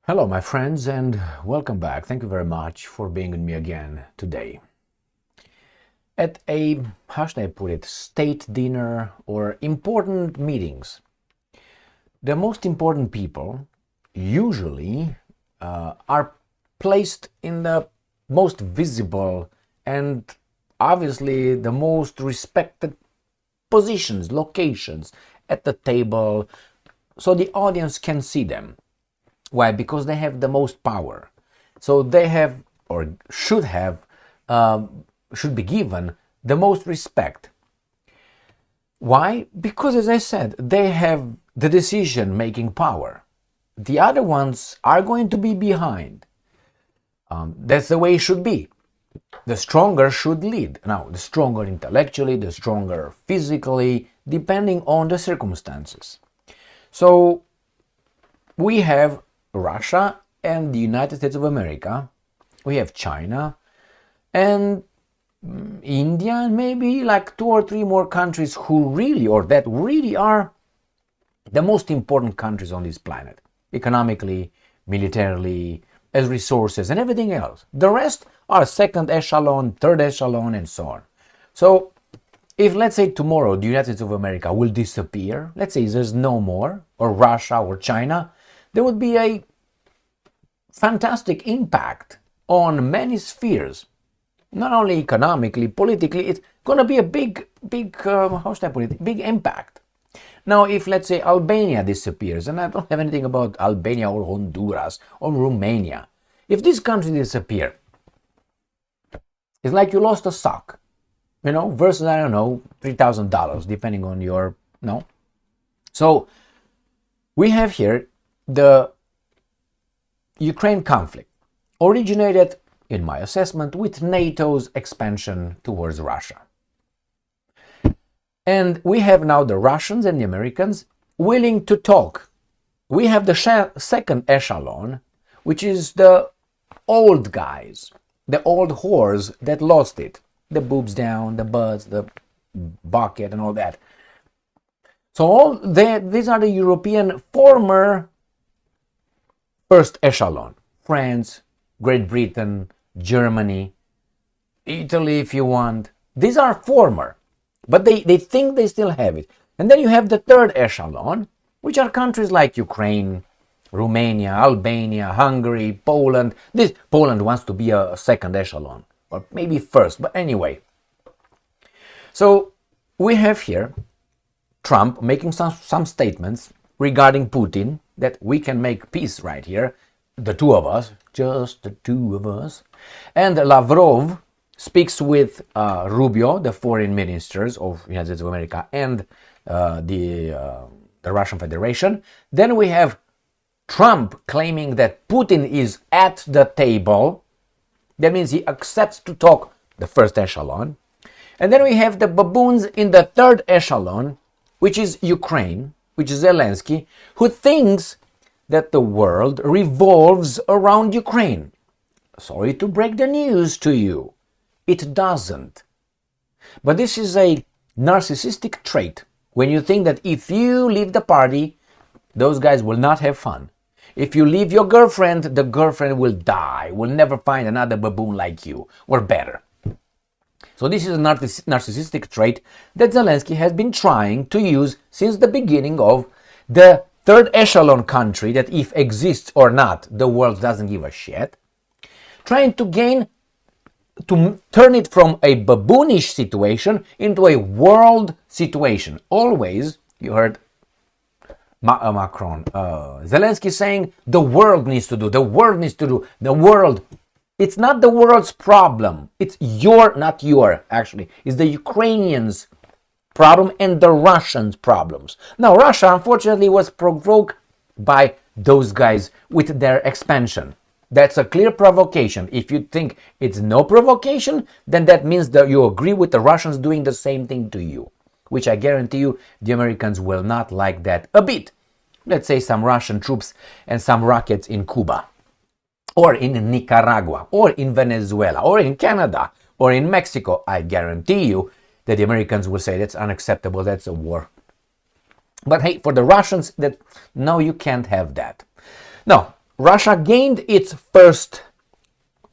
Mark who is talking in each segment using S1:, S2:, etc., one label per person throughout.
S1: Hello, my friends, and welcome back. Thank you very much for being with me again today. At a, how should I put it, state dinner or important meetings, the most important people usually are placed in the most visible and obviously the most respected positions, locations at the table, so the audience can see them. Why? Because they have the most power. So they have, or should have, should be given the most respect. Why? Because, as I said, they have the decision-making power. The other ones are going to be behind. That's the way it should be. The stronger should lead. Now, the stronger intellectually, the stronger physically, depending on the circumstances. So we have Russia and the United States of America, we have China and India, and maybe like 2 or 3 more countries who really, or that really are the most important countries on this planet, economically, militarily, as resources and everything else. The rest are second echelon, third echelon, and so on. So if, let's say, tomorrow the United States of America will disappear, let's say there's no more, or Russia or China, there would be a fantastic impact on many spheres, not only economically, politically. It's going to be a big, how should I put it, big impact. Now, if, let's say, Albania disappears, and I don't have anything about Albania or Honduras or Romania, if these countries disappear, it's like you lost a sock, versus, I don't know, $3,000, depending on your, So we have here the Ukraine conflict originated, in my assessment, with NATO's expansion towards Russia. And we have now the Russians and the Americans willing to talk. We have the second echelon, which is the old guys, the old whores that lost it. The boobs down, the butts, the bucket, and all that. So these are the European former first echelon. France, Great Britain, Germany, Italy if you want. These are former, but they think they still have it. And then you have the third echelon, which are countries like Ukraine, Romania, Albania, Hungary, Poland. Poland wants to be a second echelon, or maybe first, but anyway. So we have here Trump making some statements regarding Putin, that we can make peace right here, the two of us, just the two of us. And Lavrov speaks with Rubio, the foreign ministers of the United States of America, and the Russian Federation. Then we have Trump claiming that Putin is at the table. That means he accepts to talk, the first echelon. And then we have the baboons in the third echelon, which is Ukraine, which is Zelensky, who thinks that the world revolves around Ukraine. Sorry to break the news to you. It doesn't. But this is a narcissistic trait, when you think that if you leave the party, those guys will not have fun. If you leave your girlfriend, the girlfriend will die, will never find another baboon like you, or better. So this is a narcissistic trait that Zelensky has been trying to use since the beginning of the third echelon country, that if exists or not, the world doesn't give a shit. Trying to turn it from a baboonish situation into a world situation. Always, you heard Macron, Zelensky saying the world needs to do, the world. It's not the world's problem. It's it's the Ukrainians' problem and the Russians' problems. Now, Russia, unfortunately, was provoked by those guys with their expansion. That's a clear provocation. If you think it's no provocation, then that means that you agree with the Russians doing the same thing to you, which I guarantee you the Americans will not like that a bit. Let's say some Russian troops and some rockets in Cuba, or in Nicaragua, or in Venezuela, or in Canada, or in Mexico. I guarantee you that the Americans will say that's unacceptable, that's a war. But hey, for the Russians, no, you can't have that. Now, Russia gained its first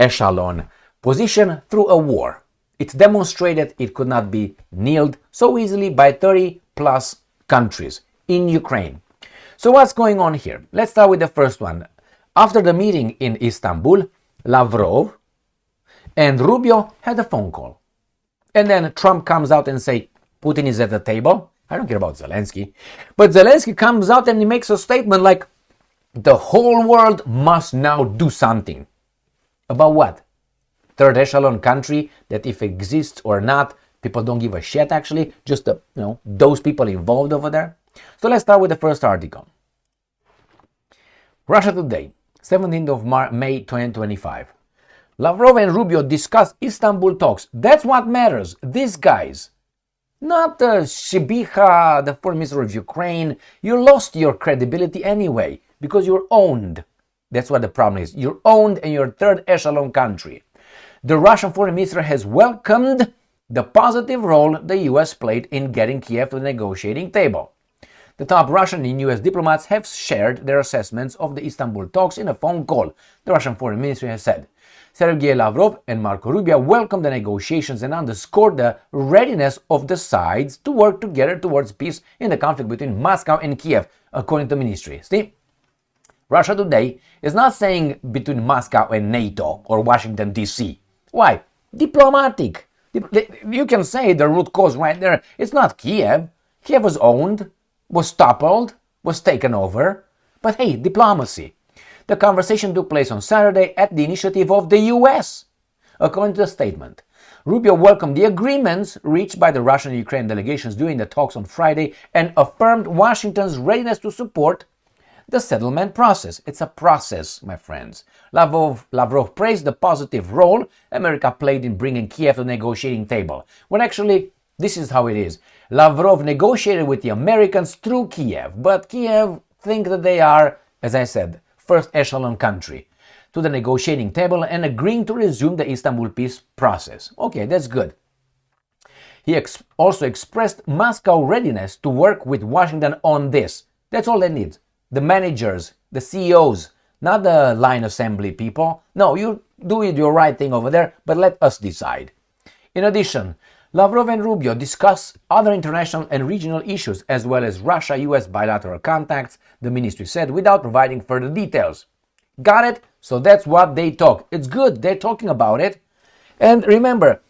S1: echelon position through a war. It demonstrated it could not be killed so easily by 30 plus countries in Ukraine. So what's going on here? Let's start with the first one. After the meeting in Istanbul, Lavrov and Rubio had a phone call. And then Trump comes out and say, Putin is at the table. I don't care about Zelensky. But Zelensky comes out and he makes a statement like, the whole world must now do something. About what? Third echelon country that if it exists or not, people don't give a shit actually, just those people involved over there. So let's start with the first article. Russia Today, 17th of May 2025. Lavrov and Rubio discuss Istanbul talks. That's what matters. These guys. Not Shibiha, the foreign minister of Ukraine. You lost your credibility anyway because you're owned. That's what the problem is. You're owned and you're a third echelon country. The Russian foreign minister has welcomed the positive role the US played in getting Kiev to the negotiating table. The top Russian and US diplomats have shared their assessments of the Istanbul talks in a phone call, the Russian foreign ministry has said. Sergei Lavrov and Marco Rubio welcomed the negotiations and underscored the readiness of the sides to work together towards peace in the conflict between Moscow and Kiev, according to the ministry. See? Russia Today is not saying between Moscow and NATO or Washington, D.C. Why? Diplomatic. You can say the root cause right there. It's not Kiev. Kiev was owned, was toppled, was taken over. But hey, diplomacy. The conversation took place on Saturday at the initiative of the US. According to the statement, Rubio welcomed the agreements reached by the Russian and Ukrainian delegations during the talks on Friday and affirmed Washington's readiness to support the settlement process. It's a process, my friends. Lavrov praised the positive role America played in bringing Kiev to the negotiating table, when actually this is how it is. Lavrov negotiated with the Americans through Kiev, but Kiev think that they are, as I said, first echelon country to the negotiating table and agreeing to resume the Istanbul peace process. Okay, that's good. He also expressed Moscow readiness to work with Washington on this. That's all they need. The managers, the CEOs, not the line assembly people. No, you do your right thing over there, but let us decide. In addition, Lavrov and Rubio discuss other international and regional issues as well as Russia-US bilateral contacts, the ministry said, without providing further details. Got it? So that's what they talk. It's good. They're talking about it. And but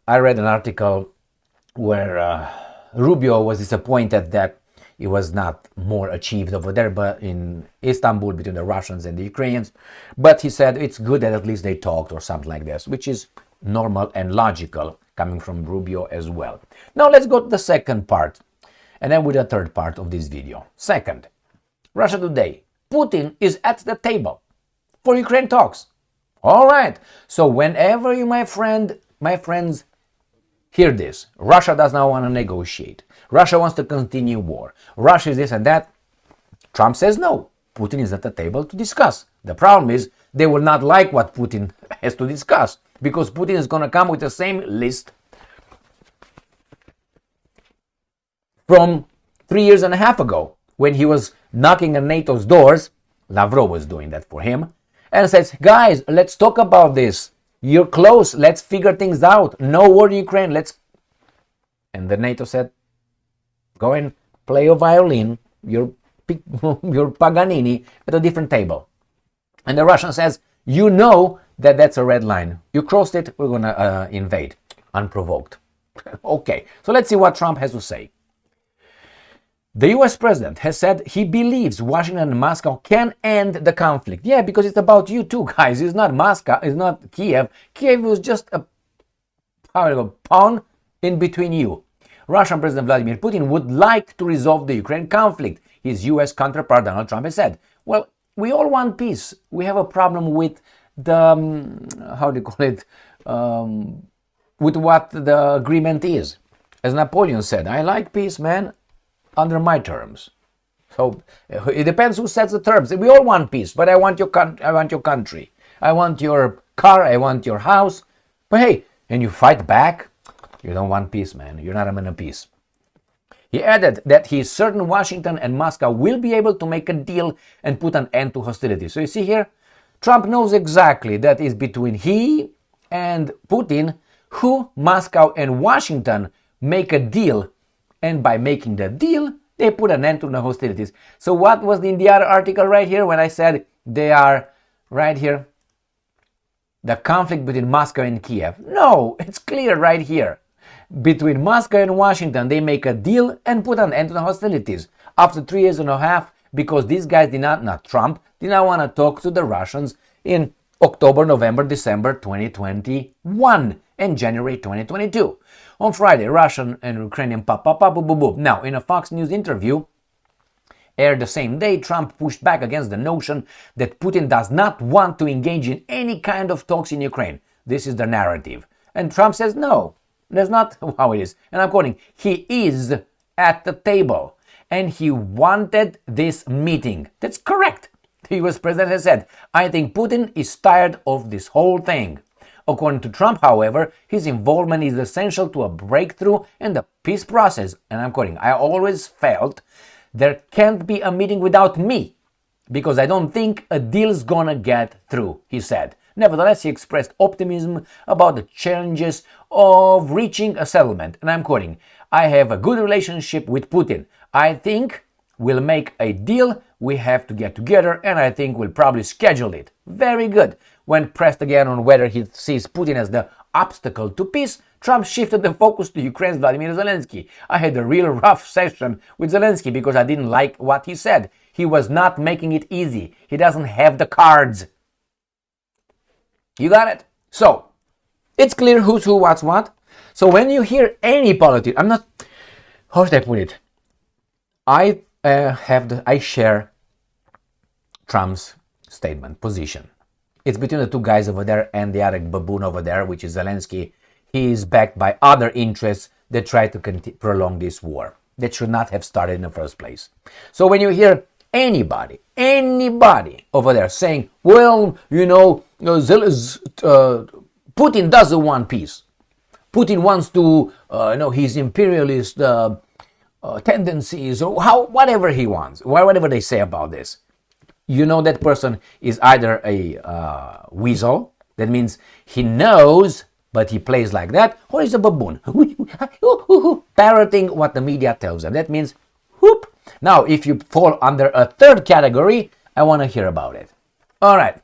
S1: I read an article where Rubio was disappointed that it was not more achieved over there, but in Istanbul between the Russians and the Ukrainians. But he said it's good that at least they talked or something like this, which is normal and logical coming from Rubio as well. Now let's go to the second part, and then with the third part of this video. Second, Russia Today. Putin is at the table for Ukraine talks. All right. So whenever you, my friends, hear this, Russia does not want to negotiate. Russia wants to continue war. Russia is this and that. Trump says no. Putin is at the table to discuss. The problem is they will not like what Putin has to discuss because Putin is going to come with the same list from 3.5 years ago when he was knocking on NATO's doors. Lavrov was doing that for him and says, guys, let's talk about this. You're close. Let's figure things out. No war in Ukraine. And the NATO said, go and play your violin, your Paganini at a different table. And the Russian says, you know that that's a red line. You crossed it, we're going to invade. Unprovoked. Okay, so let's see what Trump has to say. The US president has said he believes Washington and Moscow can end the conflict. Yeah, because it's about you too, guys. It's not Moscow, it's not Kiev. Kiev was just a pawn in between you. Russian President Vladimir Putin would like to resolve the Ukraine conflict. His US counterpart Donald Trump has said, well, we all want peace. We have a problem with the, with what the agreement is. As Napoleon said, I like peace, man, under my terms. So it depends who sets the terms. We all want peace, but I want your country. I want your car. I want your house. But hey, and you fight back, you don't want peace, man. You're not a man of peace. He added that he is certain Washington and Moscow will be able to make a deal and put an end to hostilities. So you see here, Trump knows exactly that it's between he and Putin who Moscow and Washington make a deal. And by making the deal, they put an end to the hostilities. So what was in the other article right here when I said they are right here? The conflict between Moscow and Kiev. No, it's clear right here. Between Moscow and Washington, they make a deal and put an end to the hostilities. After 3 years and a half, because these guys did not Trump, did not want to talk to the Russians in October, November, December 2021 and January 2022. On Friday, Russian and Ukrainian Now, in a Fox News interview aired the same day, Trump pushed back against the notion that Putin does not want to engage in any kind of talks in Ukraine. This is the narrative. And Trump says, no, that's not how it is. And I'm quoting, he is at the table and he wanted this meeting. That's correct. The US president has said, I think Putin is tired of this whole thing. According to Trump, however, his involvement is essential to a breakthrough in the peace process. And I'm quoting, I always felt there can't be a meeting without me because I don't think a deal's gonna get through, he said. Nevertheless, he expressed optimism about the challenges of reaching a settlement. And I'm quoting, I have a good relationship with Putin. I think we'll make a deal. We have to get together, and I think we'll probably schedule it. Very good. When pressed again on whether he sees Putin as the obstacle to peace, Trump shifted the focus to Ukraine's Vladimir Zelensky. I had a real rough session with Zelensky because I didn't like what he said. He was not making it easy. He doesn't have the cards. You got it? So, it's clear who's who, what's what. So when you hear any politician, I'm not, how should I put it? I share Trump's statement, position. It's between the two guys over there and the other baboon over there, which is Zelensky. He is backed by other interests that try to prolong this war that should not have started in the first place. So when you hear anybody over there saying, well, Putin doesn't want peace. Putin wants to, his imperialist tendencies, or whatever he wants, whatever they say about this. You know that person is either a weasel, that means he knows, but he plays like that, or he's a baboon, parroting what the media tells them. That means, whoop. Now, if you fall under a third category, I want to hear about it. All right,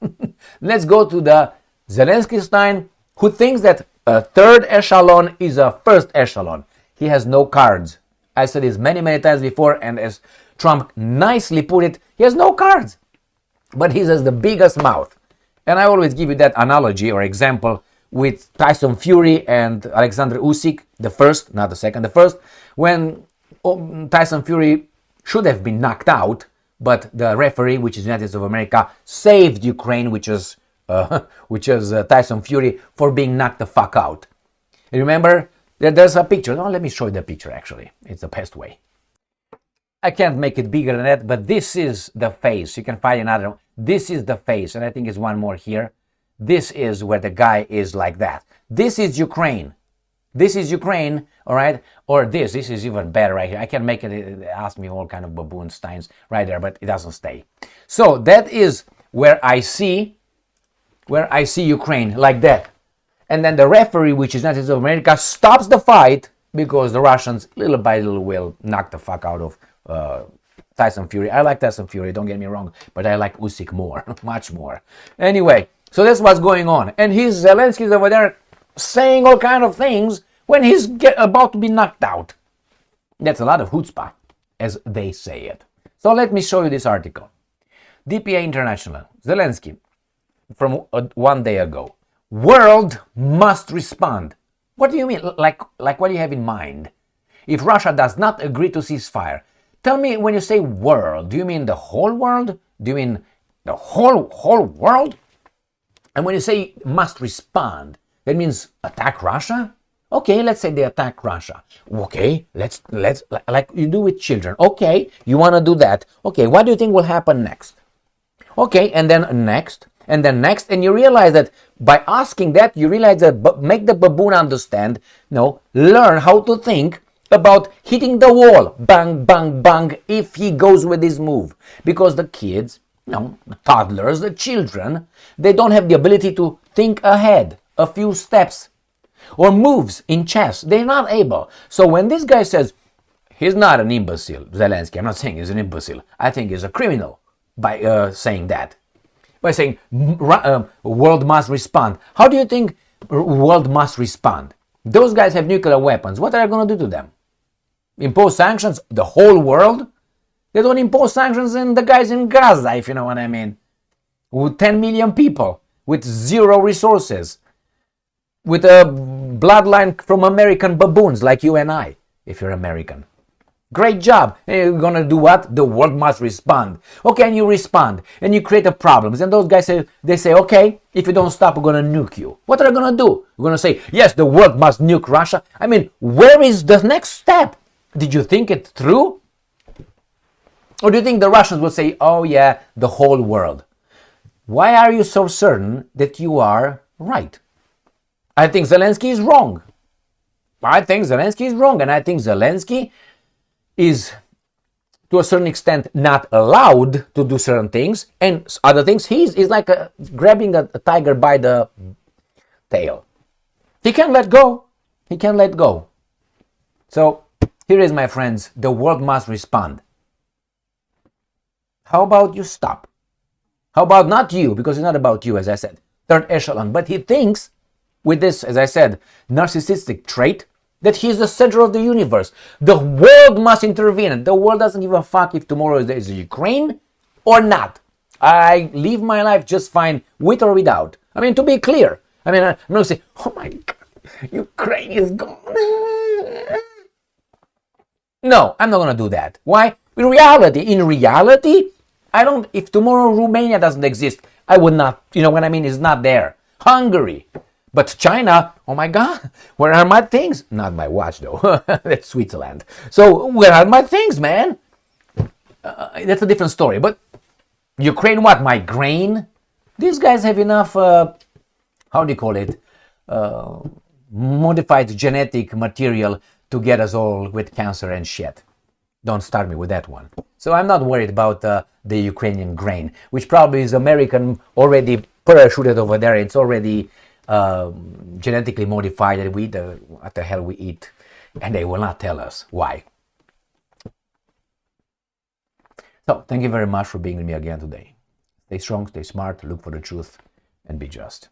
S1: let's go to the Zelensky Stein, who thinks that a third echelon is a first echelon. He has no cards. I said this many times before, and as Trump nicely put it, he has no cards, but he has the biggest mouth. And I always give you that analogy or example with Tyson Fury and Alexander Usyk, the first, not the second, the first, when Tyson Fury should have been knocked out, but the referee, which is the United States of America, saved Ukraine, which is Tyson Fury, for being knocked the fuck out. You remember? There's a picture. No, let me show you the picture, actually. It's the best way. I can't make it bigger than that, but this is the face. You can find another one. This is the face, and I think there's one more here. This is where the guy is like that. This is Ukraine. This is Ukraine, all right? Or this is even better right here. I can make it ask me all kind of baboon steins right there, but it doesn't stay. So that is where I see Ukraine like that. And then the referee, which is United States of America, stops the fight because the Russians, little by little, will knock the fuck out of Tyson Fury. I like Tyson Fury, don't get me wrong, but I like Usyk more, much more. Anyway, so that's what's going on. And Zelensky's over there saying all kind of things when he's about to be knocked out. That's a lot of chutzpah, as they say it. So let me show you this article. DPA International, Zelensky, from 1 day ago. World must respond. What do you mean? Like what do you have in mind? If Russia does not agree to ceasefire, tell me, when you say world, do you mean the whole world? Do you mean the whole world? And when you say must respond, that means attack Russia? Okay, let's say they attack Russia. Okay, let's like you do with children. Okay, you want to do that. Okay, what do you think will happen next? Okay, and then next. And then next, and you realize that by asking that, you realize that make the baboon understand, learn how to think about hitting the wall, bang, bang, bang, if he goes with this move. Because the kids, the toddlers, the children, they don't have the ability to think ahead a few steps or moves in chess. They're not able. So when this guy says, he's not an imbecile, Zelensky, I'm not saying he's an imbecile. I think he's a criminal by saying that. By saying, world must respond. How do you think world must respond? Those guys have nuclear weapons. What are they going to do to them? Impose sanctions? The whole world? They don't impose sanctions on the guys in Gaza, if you know what I mean. With 10 million people, with zero resources, with a bloodline from American baboons like you and I, if you're American. Great job. And you're going to do what? The world must respond. Okay, and you respond, and you create a problem. And those guys say, okay, if you don't stop, we're going to nuke you. What are they going to do? We're going to say, yes, the world must nuke Russia. I mean, where is the next step? Did you think it through? Or do you think the Russians will say, oh yeah, the whole world? Why are you so certain that you are right? I think Zelensky is wrong. And I think Zelensky is, to a certain extent, not allowed to do certain things, and other things, he's like grabbing a tiger by the tail. He can't let go. So, here is, my friends, the world must respond. How about you stop? How about not you, because it's not about you, as I said, third echelon, but he thinks, with this, as I said, narcissistic trait, that he is the center of the universe. The world must intervene. The world doesn't give a fuck if tomorrow there is Ukraine or not. I live my life just fine, with or without. I mean, to be clear. I mean, I'm not going to say, oh my God, Ukraine is gone. No, I'm not going to do that. Why? In reality, I don't, if tomorrow Romania doesn't exist, I would not, you know what I mean, it's not there. Hungary. But China, oh my God, where are my things? Not my watch though, that's Switzerland. So where are my things, man? That's a different story. But Ukraine, what, my grain? These guys have enough, how do you call it, modified genetic material to get us all with cancer and shit. Don't start me with that one. So I'm not worried about the Ukrainian grain, which probably is American, already parachuted over there. It's already genetically modified, and we eat what the hell we eat, and they will not tell us why. So thank you very much for being with me again today. Stay strong, stay smart, look for the truth, and be just.